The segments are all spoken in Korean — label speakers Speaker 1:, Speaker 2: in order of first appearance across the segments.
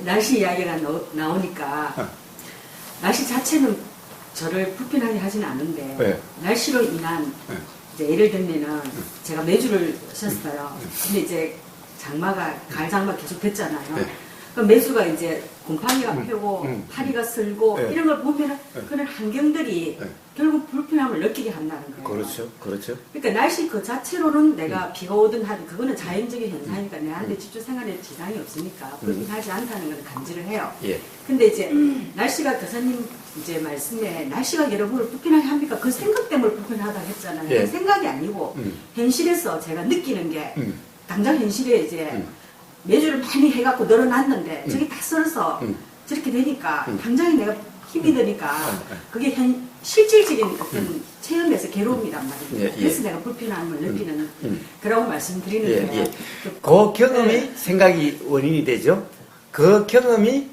Speaker 1: 날씨 이야기가 나오니까 날씨 자체는 저를 불편하게 하진 않은데
Speaker 2: 네.
Speaker 1: 날씨로 인한
Speaker 2: 네.
Speaker 1: 이제 예를 들면은 제가 매주를 썼어요. 근데 이제 장마가 가을 장마 계속 됐잖아요.
Speaker 2: 네.
Speaker 1: 그럼 매주가 이제 곰팡이가 펴고 파리가 슬고
Speaker 2: 네.
Speaker 1: 이런 걸 보면은 그런 환경들이
Speaker 2: 네.
Speaker 1: 결국 불편함을 느끼게 한다는 거예요.
Speaker 2: 그렇죠. 그렇죠.
Speaker 1: 그러니까 날씨 그 자체로는 내가 비가 오든 하든 그거는 자연적인 현상이니까 내한테 집중 생활에 지장이 없으니까 불편하지 않다는 걸 감지를 해요.
Speaker 2: 예.
Speaker 1: 근데 이제 날씨가 교사님 이제 말씀에 날씨가 여러분을 불편하게 합니까? 그 생각 때문에 불편하다고 했잖아요.
Speaker 2: 예.
Speaker 1: 그 생각이 아니고 현실에서 제가 느끼는 게 당장 현실에 이제 매주를 많이 해갖고 늘어났는데 저게 다 썰어서 저렇게 되니까 당장에 내가 힘이 드니까 그게 실질적인 어떤 체험에서 괴로움이란 말이에요.
Speaker 2: 예, 예.
Speaker 1: 그래서 내가 불편함을 느끼는 그라고 말씀드리는
Speaker 2: 예,
Speaker 1: 거예요.
Speaker 2: 예. 그 경험이 생각이 원인이 되죠. 그 경험이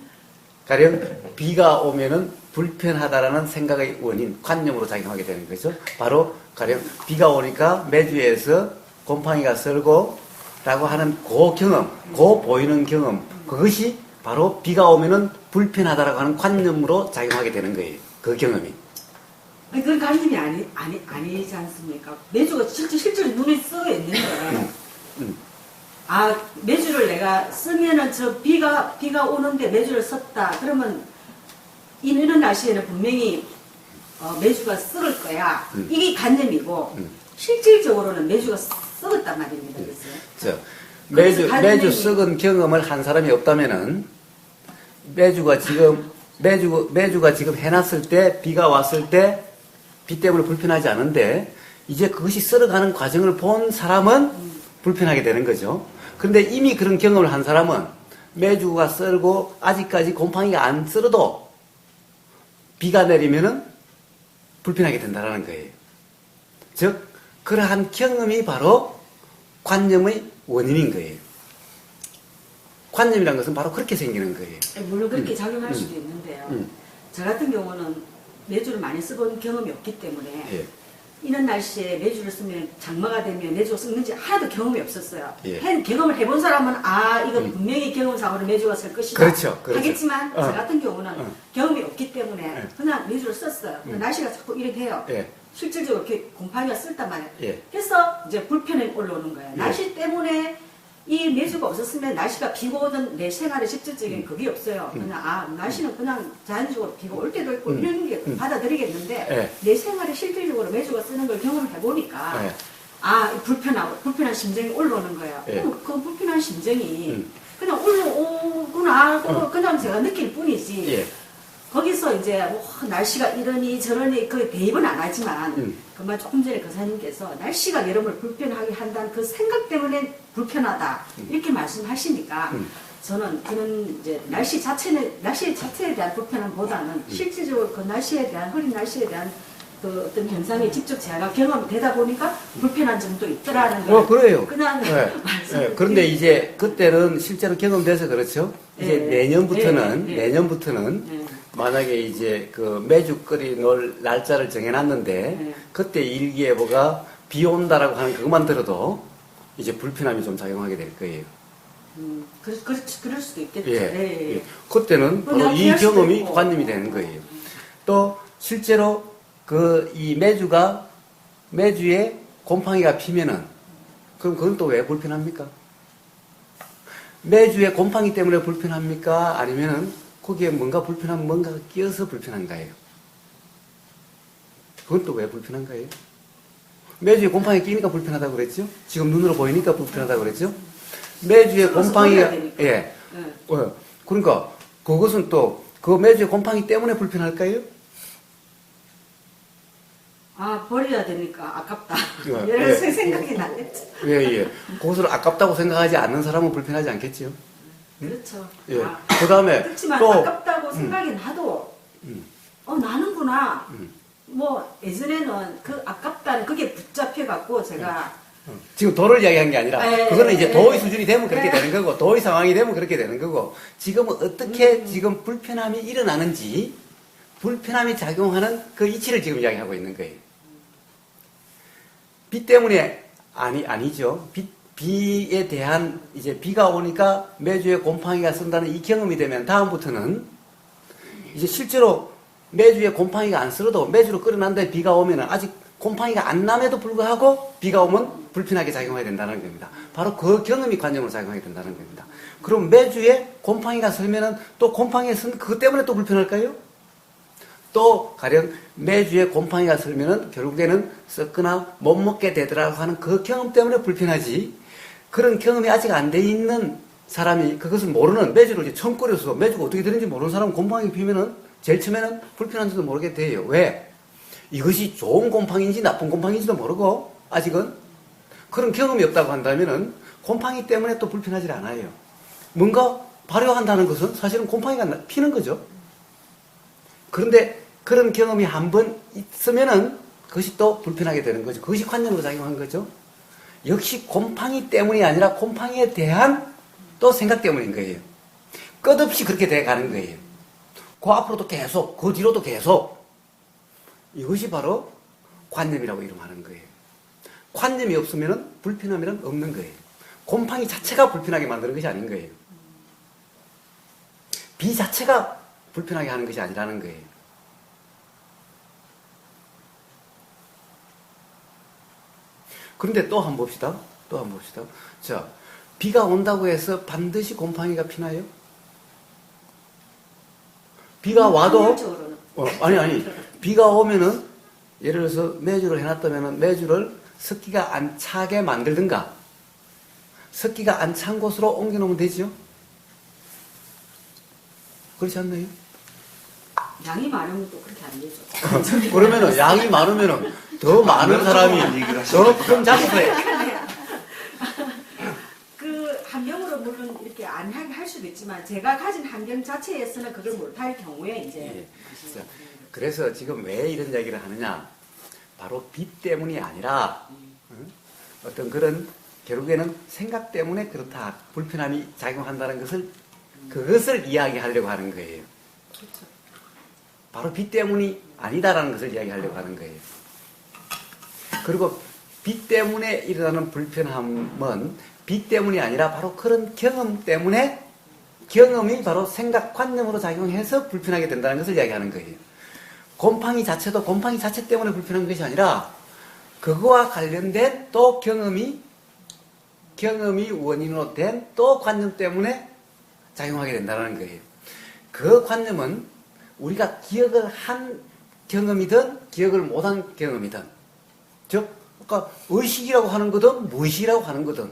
Speaker 2: 가령 비가 오면은 불편하다라는 생각의 원인, 관념으로 작용하게 되는 거죠. 바로 가령 비가 오니까 매주에서 곰팡이가 썰고 라고 하는 그 경험, 그 보이는 경험, 그것이 바로 비가 오면은 불편하다라고 하는 관념으로 작용하게 되는 거예요. 그 경험이.
Speaker 1: 그건 관념이 아니지 않습니까? 매주가 실제로 눈에 써 있는데, 아, 매주를 내가 쓰면은 저 비가 오는데 매주를 썼다. 그러면 이런 날씨에는 분명히 매주가 썩을 거야. 이게 관념이고, 실질적으로는 매주가 썩었단 말입니다. 그래서.
Speaker 2: 매주 썩은 경험을 한 사람이 없다면은, 매주가 지금 해놨을 때, 비가 왔을 때, 비 때문에 불편하지 않은데, 이제 그것이 썰어가는 과정을 본 사람은 불편하게 되는 거죠. 그런데 이미 그런 경험을 한 사람은 매주가 썰고 아직까지 곰팡이가 안 썰어도 비가 내리면은 불편하게 된다는 거예요. 즉, 그러한 경험이 바로 관념의 원인인 거예요. 관념이라는 것은 바로 그렇게 생기는 거예요.
Speaker 1: 물론 그렇게 작용할 수도 있는데요. 저 같은 경우는 매주를 많이 써본 경험이 없기 때문에
Speaker 2: 예.
Speaker 1: 이런 날씨에 매주를 쓰면 장마가 되면 매주가 썩는지 하나도 경험이 없었어요.
Speaker 2: 예.
Speaker 1: 경험을 해본 사람은 아 이거 분명히 경험상으로 매주가 쓸 것이다
Speaker 2: 그렇죠.
Speaker 1: 하겠지만 저 같은 경우는 경험이 없기 때문에
Speaker 2: 예.
Speaker 1: 그냥 매주를 썼어요. 날씨가 자꾸 이렇게 해요.
Speaker 2: 예.
Speaker 1: 실질적으로 이렇게 곰팡이가 쓸단 말이에요.
Speaker 2: 예.
Speaker 1: 그래서 이제 불편이 올라오는 거예요.
Speaker 2: 예.
Speaker 1: 날씨 때문에 이 매주가 없었으면 날씨가 비가 오든 내 생활에 직접적인 그게 없어요. 그냥 날씨는 그냥 자연적으로 비가 올 때도 있고 이런 게 받아들이겠는데
Speaker 2: 예.
Speaker 1: 내 생활에 실질적으로 매주가 쓰는 걸 경험을 해보니까
Speaker 2: 예.
Speaker 1: 불편한 심정이 올라오는 거예요.
Speaker 2: 예.
Speaker 1: 그럼 그 불편한 심정이 그냥 올라오구나 그냥 제가 느낄 뿐이지.
Speaker 2: 예.
Speaker 1: 거기서 이제 날씨가 이러니 저러니 그 대입은 안 하지만 그만 조금 전에 거사님께서 날씨가 여러분을 불편하게 한다는 그 생각 때문에 불편하다 이렇게 말씀하시니까 저는 그런 이제 날씨 자체에 대한 불편함보다는 실질적으로 그 날씨에 대한 흐린 날씨에 대한 그 어떤 현상이 직접 제가 경험되다 보니까 불편한 점도 있더라는 걸
Speaker 2: 그래요.
Speaker 1: 그냥
Speaker 2: 네.
Speaker 1: 말씀.
Speaker 2: 그런데 이제 그때는 실제로 경험돼서 그렇죠. 이제 내년부터는 만약에 이제 그 매주 끓이 놀 날짜를 정해놨는데 그때 일기예보가 비 온다라고 하는 그것만 들어도 이제 불편함이 좀 작용하게 될 거예요.
Speaker 1: 그럴 수도 있겠죠.
Speaker 2: 예.
Speaker 1: 네.
Speaker 2: 예. 그때는 바로 이 경험이 관념이 되는 거예요. 또 실제로 그 이 매주에 곰팡이가 피면은 그럼 그건 또 왜 불편합니까? 매주에 곰팡이 때문에 불편합니까? 아니면은 거기에 뭔가가 끼어서 불편한가요? 그건 또 왜 불편한가요? 매주에 곰팡이 끼니까 불편하다고 그랬죠? 지금 눈으로 보이니까 불편하다고 그랬죠? 매주에 곰팡이가, 예. 그러니까 그것은 또 그 매주에 곰팡이 때문에 불편할까요?
Speaker 1: 버려야 되니까 아깝다.
Speaker 2: 예.
Speaker 1: 이런 생각이 나겠죠.
Speaker 2: 예. 그것을 아깝다고 생각하지 않는 사람은 불편하지 않겠지요?
Speaker 1: 그렇죠.
Speaker 2: 예. 그 다음에
Speaker 1: 그렇지만
Speaker 2: 또
Speaker 1: 아깝다고 생각이 나도 나는구나. 뭐 예전에는 그 아깝다는 그게 붙잡혀갖고 제가
Speaker 2: 지금 도를 이야기한 게 아니라 그거는 이제 도의 수준이 되면 그렇게 되는 거고 도의 상황이 되면 그렇게 되는 거고 지금은 어떻게 지금 불편함이 일어나는지 불편함이 작용하는 그 이치를 지금 이야기하고 있는 거예요. 비 때문에 아니죠. 비 비에 대한 이제 비가 오니까 매주에 곰팡이가 쓴다는 이 경험이 되면 다음부터는 이제 실제로 매주에 곰팡이가 안 쓸어도 매주로 끓여놨는데 비가 오면은 아직 곰팡이가 안 남에도 불구하고 비가 오면 불편하게 작용해야 된다는 겁니다. 바로 그 경험이 관념으로 작용하게 된다는 겁니다. 그럼 매주에 곰팡이가 서면은 또 곰팡이가 쓴 그것 때문에 또 불편할까요? 또 가령 매주에 곰팡이가 설면은 결국에는 썩거나 못 먹게 되더라고 하는 그 경험 때문에 불편하지. 그런 경험이 아직 안 돼 있는 사람이 그것을 모르는 매주를 이제 처음 끓여서 매주가 어떻게 되는지 모르는 사람은 곰팡이 피면은 제일 처음에는 불편한지도 모르게 돼요. 왜? 이것이 좋은 곰팡이인지 나쁜 곰팡이인지도 모르고 아직은 그런 경험이 없다고 한다면은 곰팡이 때문에 또 불편하지 않아요. 뭔가 발효한다는 것은 사실은 곰팡이가 피는 거죠. 그런데 그런 경험이 한 번 있으면은 그것이 또 불편하게 되는 거죠. 그것이 관념으로 작용한 거죠. 역시 곰팡이 때문이 아니라 곰팡이에 대한 또 생각 때문인 거예요. 끝없이 그렇게 돼 가는 거예요. 그 앞으로도 계속, 그 뒤로도 계속. 이것이 바로 관념이라고 이름하는 거예요. 관념이 없으면은 불편함이란 없는 거예요. 곰팡이 자체가 불편하게 만드는 것이 아닌 거예요. 비 자체가 불편하게 하는 것이 아니라는 거예요. 그런데 또 한번 봅시다. 자, 비가 온다고 해서 반드시 곰팡이가 피나요? 비가 와도, 아니. 비가 오면은, 예를 들어서 매주를 해놨다면은 매주를 습기가 안 차게 만들든가, 습기가 안 찬 곳으로 옮겨놓으면 되죠? 그렇지 않나요?
Speaker 1: 양이 많으면 또 그렇게 안 되죠.
Speaker 2: 그러면은 양이 많으면은 더 많은 사람이 더 큰 작업을 해.
Speaker 1: 그 환경으로 물론 이렇게 안 하게 할 수도 있지만 제가 가진 환경 자체에서는 그걸 못할 경우에 이제
Speaker 2: 예. 그래서 지금 왜 이런 이야기를 하느냐? 바로 비 때문이 아니라 어떤 그런 결국에는 생각 때문에 그렇다 불편함이 작용한다는 그것을 이야기하려고 하는 거예요.
Speaker 1: 그렇죠.
Speaker 2: 바로 비 때문이 아니다라는 것을 이야기하려고 하는 거예요. 그리고 비 때문에 일어나는 불편함은 비 때문이 아니라 바로 그런 경험 때문에 경험이 바로 생각 관념으로 작용해서 불편하게 된다는 것을 이야기하는 거예요. 곰팡이 자체도 곰팡이 자체 때문에 불편한 것이 아니라 그거와 관련된 또 경험이 원인으로 된 또 관념 때문에 작용하게 된다는 거예요. 그 관념은 우리가 기억을 한 경험이든 기억을 못한 경험이든 즉 아까 의식이라고 하는 거든 무의식이라고 하는 거든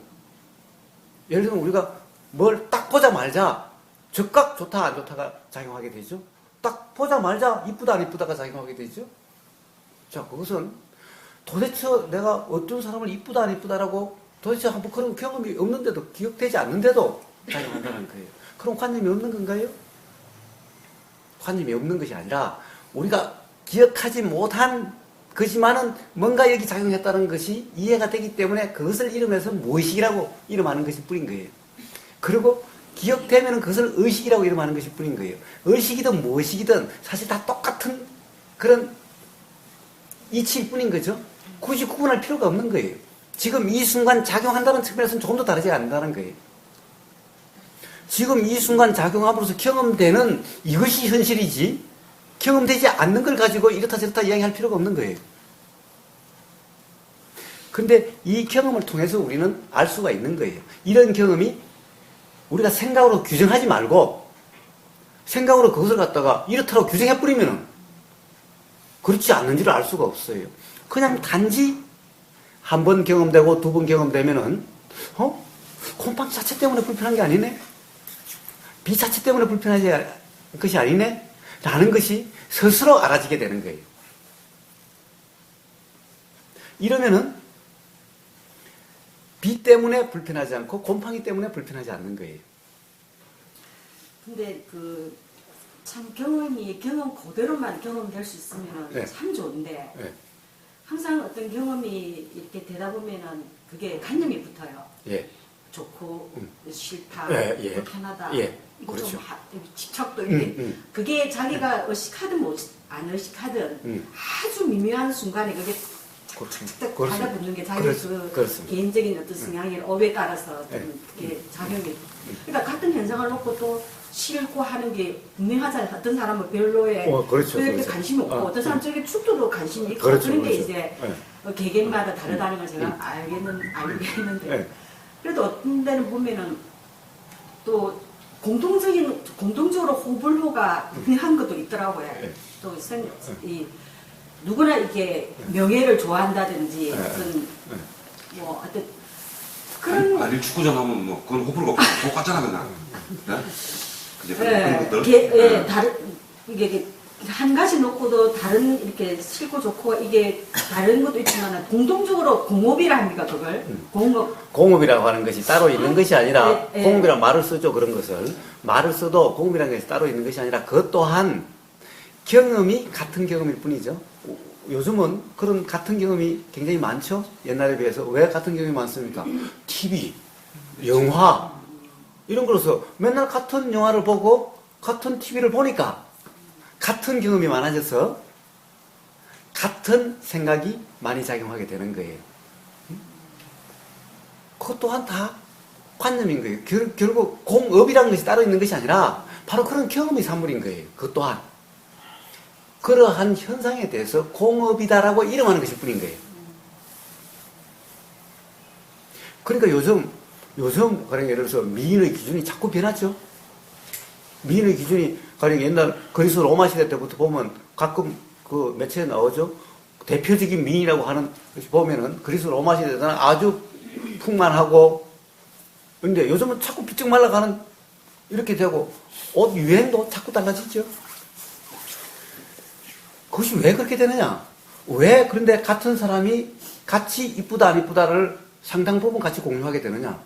Speaker 2: 예를 들면 우리가 뭘 딱 보자마자 즉각 좋다 안 좋다가 작용하게 되죠. 딱 보자마자 이쁘다 안 이쁘다가 작용하게 되죠. 자, 그것은 도대체 내가 어떤 사람을 이쁘다 안 이쁘다라고 도대체 한번 그런 경험이 없는데도 기억되지 않는데도 작용한다는 거예요. 그럼 관념이 없는 건가요? 관념이 없는 것이 아니라 우리가 기억하지 못한 것이만은 뭔가 여기 작용했다는 것이 이해가 되기 때문에 그것을 이름해서 무의식이라고 이름하는 것이 뿐인 거예요. 그리고 기억되면 그것을 의식이라고 이름하는 것이 뿐인 거예요. 의식이든 무의식이든 사실 다 똑같은 그런 이치일 뿐인 거죠. 굳이 구분할 필요가 없는 거예요. 지금 이 순간 작용한다는 측면에서는 조금 더 다르지 않는다는 거예요. 지금 이 순간 작용함으로써 경험되는 이것이 현실이지 경험되지 않는 걸 가지고 이렇다 저렇다 이야기할 필요가 없는 거예요. 그런데 이 경험을 통해서 우리는 알 수가 있는 거예요. 이런 경험이 우리가 생각으로 규정하지 말고 생각으로 그것을 갖다가 이렇다고 규정해버리면은 그렇지 않는지를 알 수가 없어요. 그냥 단지 한 번 경험되고 두 번 경험되면은 곰팡이 자체 때문에 불편한 게 아니네? 비 자체 때문에 불편하지 것이 아니네? 라는 것이 스스로 알아지게 되는 거예요. 이러면은 비 때문에 불편하지 않고 곰팡이 때문에 불편하지 않는 거예요.
Speaker 1: 근데 참 경험 그대로만 경험될 수 있으면
Speaker 2: 네.
Speaker 1: 참 좋은데
Speaker 2: 네.
Speaker 1: 항상 어떤 경험이 이렇게 되다 보면은 그게 관념이 붙어요.
Speaker 2: 예.
Speaker 1: 좋고 싫다,
Speaker 2: 예.
Speaker 1: 불편하다.
Speaker 2: 예.
Speaker 1: 이거
Speaker 2: 그렇죠.
Speaker 1: 좀 집착도 이렇게 그게 자기가 의식하든 안 의식하든 아주 미묘한 순간에 그게 딱 달라붙는 게 자기
Speaker 2: 그렇습니다.
Speaker 1: 개인적인 어떤 성향이나 업에 따라서 좀 이렇게 작용이. 그러니까 같은 현상을 놓고 또 싫고 하는 게 분명하잖아요. 어떤 사람은 별로에
Speaker 2: 그렇죠,
Speaker 1: 그렇게
Speaker 2: 그렇죠.
Speaker 1: 관심이 없고 어떤 사람은 저게 축도도 관심이 있고
Speaker 2: 그렇죠,
Speaker 1: 그런 게
Speaker 2: 그렇죠.
Speaker 1: 이제
Speaker 2: 네.
Speaker 1: 개개인마다 다르다는 걸 제가 알겠는데
Speaker 2: 네.
Speaker 1: 그래도 어떤 데는 보면은 또 공동적으로 호불호가 한 것도 있더라고요.
Speaker 2: 네.
Speaker 1: 또 누구나 이게 명예를 좋아한다든지 어떤 뭐 어떤 그런
Speaker 3: 아니 축구장 하면 뭐 그건 호불호가 똑같잖아 그냥. 네? 그제 그런 것들.
Speaker 1: 다른 이게 한 가지 놓고도 다른 이렇게 싫고 좋고 이게 다른 것도 있지만 공동적으로 공업이라 합니까 그걸
Speaker 2: 공업이라고 하는 것이 따로 있는 것이 아니라
Speaker 1: 네.
Speaker 2: 공업이라는 말을 쓰죠. 그런 것을 말을 써도 공업이라는 것이 따로 있는 것이 아니라 그것 또한 경험이 같은 경험일 뿐이죠. 요즘은 그런 같은 경험이 굉장히 많죠. 옛날에 비해서. 왜 같은 경험이 많습니까? TV, 영화 이런 거로서 맨날 같은 영화를 보고 같은 TV를 보니까 같은 경험이 많아져서 같은 생각이 많이 작용하게 되는 거예요. 그것 또한 다 관념인 거예요. 결국 공업이라는 것이 따로 있는 것이 아니라 바로 그런 경험이 산물인 거예요. 그것 또한. 그러한 현상에 대해서 공업이다라고 이름하는 것일 뿐인 거예요. 그러니까 요즘 가령 예를 들어서 미인의 기준이 자꾸 변하죠. 미인의 기준이 가령 옛날 그리스 로마 시대 때부터 보면 가끔 그 매체에 나오죠. 대표적인 미인이라고 하는 것이 보면은 그리스 로마 시대 때는 아주 풍만하고 근데 요즘은 자꾸 비쩍 말라가는 이렇게 되고 옷 유행도 자꾸 달라지죠. 그것이 왜 그렇게 되느냐? 왜 그런데 같은 사람이 같이 이쁘다 안 이쁘다를 상당 부분 같이 공유하게 되느냐?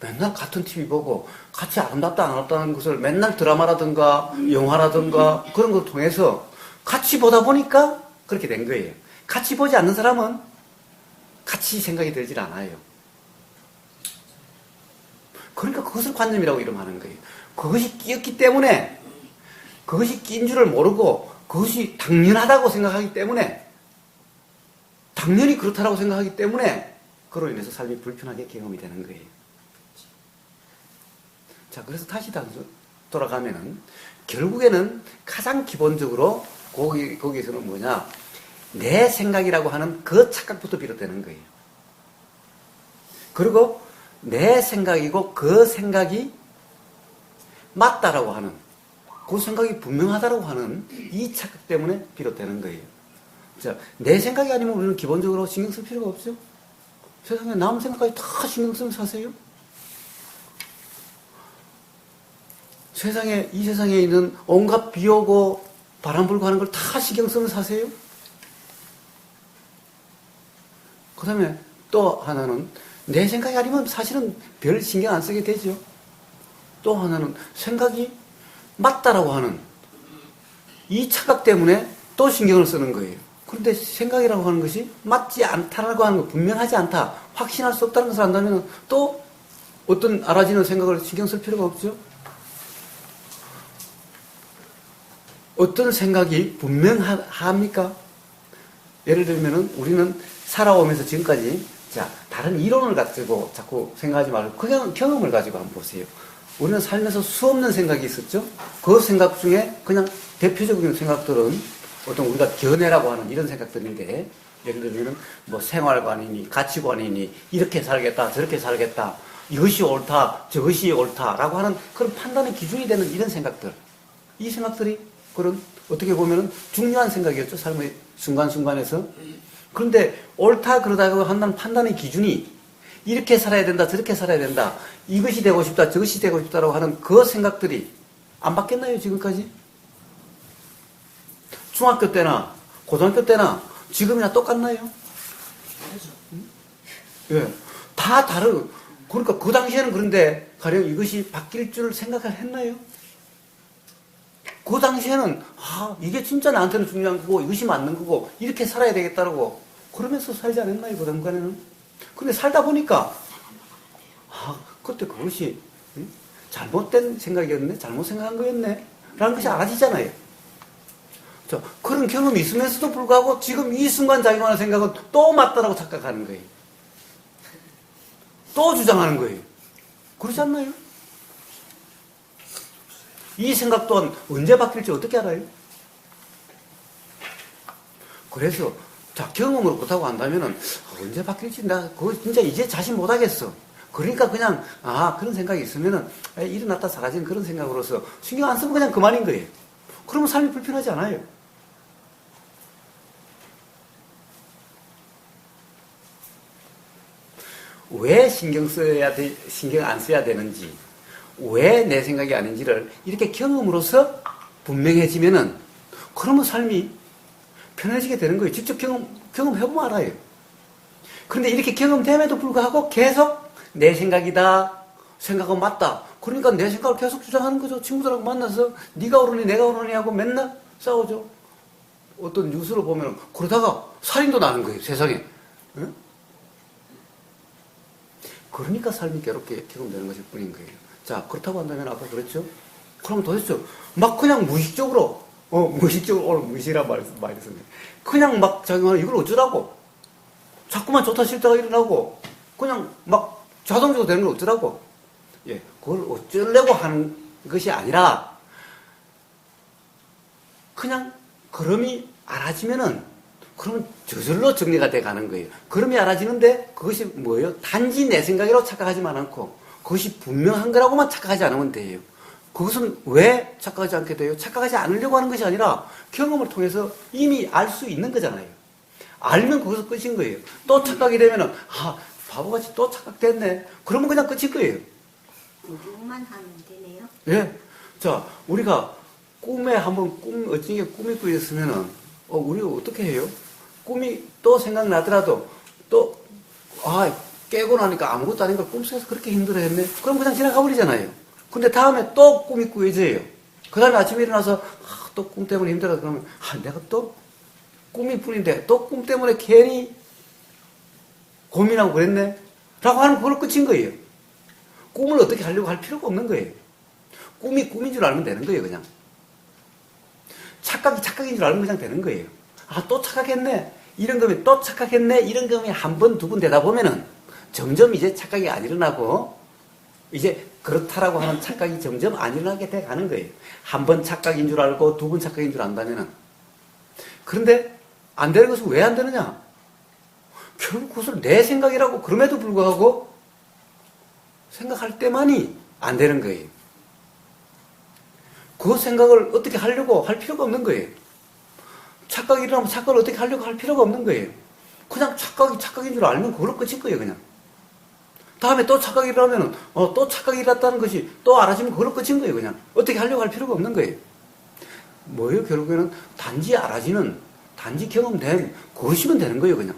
Speaker 2: 맨날 같은 TV 보고 같이 아름답다 안 아름답다는 것을 맨날 드라마라든가 영화라든가 그런 걸 통해서 같이 보다 보니까 그렇게 된 거예요. 같이 보지 않는 사람은 같이 생각이 들질 않아요. 그러니까 그것을 관념이라고 이름하는 거예요. 그것이 끼었기 때문에 그것이 끼인 줄을 모르고 그것이 당연하다고 생각하기 때문에 당연히 그렇다라고 생각하기 때문에 그로 인해서 삶이 불편하게 경험이 되는 거예요. 자, 그래서 다시 돌아가면은 결국에는 가장 기본적으로 거기서는 뭐냐? 내 생각이라고 하는 그 착각부터 비롯되는 거예요. 그리고 내 생각이고 그 생각이 맞다라고 하는 그 생각이 분명하다라고 하는 이 착각 때문에 비롯되는 거예요. 자, 내 생각이 아니면 우리는 기본적으로 신경 쓸 필요가 없죠. 세상에 남 생각까지 다 신경 쓰면서 사세요. 이 세상에 있는 온갖 비 오고 바람 불고 하는 걸 다 신경 쓰면서 사세요. 그 다음에 또 하나는 내 생각이 아니면 사실은 별 신경 안 쓰게 되죠. 또 하나는 생각이 맞다라고 하는 이 착각 때문에 또 신경을 쓰는 거예요. 그런데 생각이라고 하는 것이 맞지 않다라고 하는 거, 분명하지 않다, 확신할 수 없다는 것을 안다면 또 어떤 알아지는 생각을 신경 쓸 필요가 없죠. 어떤 생각이 분명합니까? 예를 들면은 우리는 살아오면서 지금까지 다른 이론을 가지고 자꾸 생각하지 말고 그냥 경험을 가지고 한번 보세요. 우리는 살면서 수없는 생각이 있었죠. 그 생각 중에 그냥 대표적인 생각들은 어떤 우리가 견해라고 하는 이런 생각들인데, 예를 들면 뭐 생활관이니 가치관이니 이렇게 살겠다 저렇게 살겠다 이것이 옳다 저것이 옳다라고 하는 그런 판단의 기준이 되는 이런 생각들, 이 생각들이 그런 어떻게 보면 중요한 생각이었죠. 삶의 순간순간에서. 그런데 옳다 그러다고 한다는 판단의 기준이 이렇게 살아야 된다 저렇게 살아야 된다 이것이 되고 싶다 저것이 되고 싶다라고 하는 그 생각들이 안 바뀌었나요 지금까지? 중학교 때나 고등학교 때나 지금이나 똑같나요? 예, 다 다르고. 그러니까 그 당시에는 그런데 가령 이것이 바뀔 줄 생각을 했나요? 그 당시에는 이게 진짜 나한테는 중요한 거고 이것이 맞는 거고 이렇게 살아야 되겠다라고 그러면서 살지 않았나요? 그 당시에는. 근데 살다 보니까 그때 그것이 잘못된 생각이었네, 잘못 생각한 거였네 라는 것이 알아지잖아요. 자, 그런 경험이 있으면서도 불구하고 지금 이 순간 자기가 하는 생각은 또 맞다라고 착각하는 거예요. 또 주장하는 거예요. 그렇지 않나요? 이 생각 또한 언제 바뀔지 어떻게 알아요? 그래서 자, 경험을 못하고 한다면은 언제 바뀔지 나 그거 진짜 이제 자신 못하겠어. 그러니까 그냥 그런 생각이 있으면은 일어났다 사라진 그런 생각으로서 신경 안 쓰면 그냥 그만인 거예요. 그러면 삶이 불편하지 않아요. 왜 신경 안 써야 되는지, 왜 내 생각이 아닌지를 이렇게 경험으로서 분명해지면은, 그러면 삶이 편해지게 되는 거예요. 직접 경험해보면 알아요. 그런데 이렇게 경험됨에도 불구하고 계속 내 생각이다, 생각은 맞다. 그러니까 내 생각을 계속 주장하는 거죠. 친구들하고 만나서 네가 옳으니 내가 옳으니 하고 맨날 싸우죠. 어떤 뉴스를 보면 그러다가 살인도 나는 거예요. 세상에. 응? 그러니까 삶이 괴롭게 경험되는 것일 뿐인 거예요. 자, 그렇다고 한다면 아까 그랬죠? 그럼 도대체 막 그냥 무의식적으로 오늘 무의식이란 말을 썼네. 그냥 막 자기가 이걸 어쩌라고? 자꾸만 좋다 싫다가 일어나고 그냥 막 자동적으로 되는 걸 어쩌라고? 예, 그걸 어쩌려고 하는 것이 아니라 그냥 걸음이 알아지면은 그러면 저절로 정리가 돼 가는 거예요. 걸음이 알아지는데 그것이 뭐예요? 단지 내 생각이라고 착각하지만 않고 그것이 분명한 거라고만 착각하지 않으면 돼요. 그것은 왜 착각하지 않게 돼요? 착각하지 않으려고 하는 것이 아니라 경험을 통해서 이미 알 수 있는 거잖아요. 알면 거기서 끝인 거예요. 또 착각이 되면은 바보같이 또 착각됐네. 그러면 그냥 끝일 거예요.
Speaker 4: 오죽만 하면 되네요.
Speaker 2: 예. 자, 우리가 꿈에 한번 어떤 게 꿈이 꾸였으면은 우리가 어떻게 해요? 꿈이 또 생각나더라도 또 깨고 나니까 아무것도 아닌 걸 꿈속에서 그렇게 힘들어했네. 그럼 그냥 지나가 버리잖아요. 근데 다음에 또 꿈이 꾸여져요. 그 다음에 아침에 일어나서 또 꿈 때문에 힘들어. 그러면 내가 또 꿈이 뿐인데 또 꿈 때문에 괜히 고민하고 그랬네. 라고 하는 그걸 끝인 거예요. 꿈을 어떻게 하려고 할 필요가 없는 거예요. 꿈이 꿈인 줄 알면 되는 거예요, 그냥. 착각이 착각인 줄 알면 그냥 되는 거예요. 또 착각했네. 이런 거면 또 착각했네. 이런 거면 한 번, 두 번 되다 보면은 점점 이제 착각이 안 일어나고 이제 그렇다라고 하는 착각이 점점 안 일어나게 돼 가는 거예요. 한 번 착각인 줄 알고 두 번 착각인 줄 안다면은. 그런데 안 되는 것은 왜 안 되느냐? 결국 그것을 내 생각이라고 그럼에도 불구하고 생각할 때만이 안 되는 거예요. 그 생각을 어떻게 하려고 할 필요가 없는 거예요. 착각이 일어나면 착각을 어떻게 하려고 할 필요가 없는 거예요. 그냥 착각이 착각인 줄 알면 그걸로 끝일 거예요, 그냥. 다음에 또 착각이 일어나면 또 착각이 일어났다는 것이 또 알아지면 그걸로 끝인 거예요, 그냥. 어떻게 하려고 할 필요가 없는 거예요. 뭐예요? 결국에는 단지 알아지는, 단지 경험된 그것이면 되는 거예요, 그냥.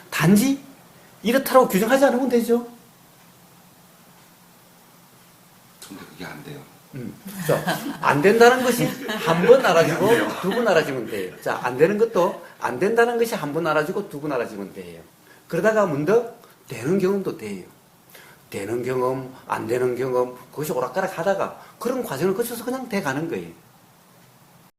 Speaker 2: 단지 이렇다라고 규정하지 않으면 되죠.
Speaker 3: 근데 그게 안 돼요.
Speaker 2: 자, 안 된다는 것이 한 번 알아지고 두 번 알아지면 돼요. 자, 안 되는 것도 안 된다는 것이 한 번 알아지고 두 번 알아지면 돼요. 그러다가 문득 되는 경험도 돼요. 되는 경험, 안 되는 경험, 그것이 오락가락 하다가 그런 과정을 거쳐서 그냥 돼 가는 거예요.